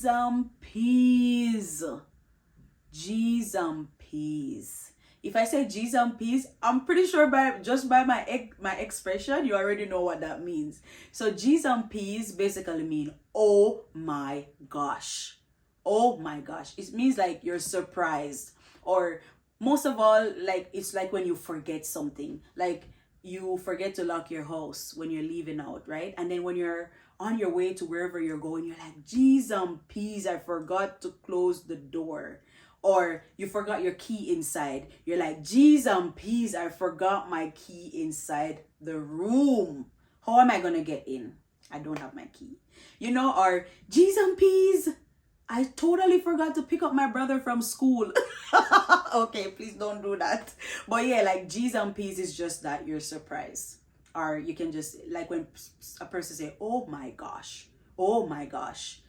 and peas. G's and P's. If I say G's and P's, I'm pretty sure by my expression, you already know what that means. So G's and P's basically mean, oh my gosh. Oh my gosh. It means like you're surprised. Or most of all, like it's like when you forget something. Like you forget to lock your house when you're leaving out, right? And then when you're on your way to wherever you're going, you're like, G's and P's, I forgot to close the door. Or you forgot your key inside. You're like, G's and P's, I forgot my key inside the room. How am I going to get in? I don't have my key. You know, or G's and P's, I totally forgot to pick up my brother from school. Okay, please don't do that. But yeah, like G's and P's is just that you're surprised. Or you can just, like when a person say, oh my gosh, oh my gosh.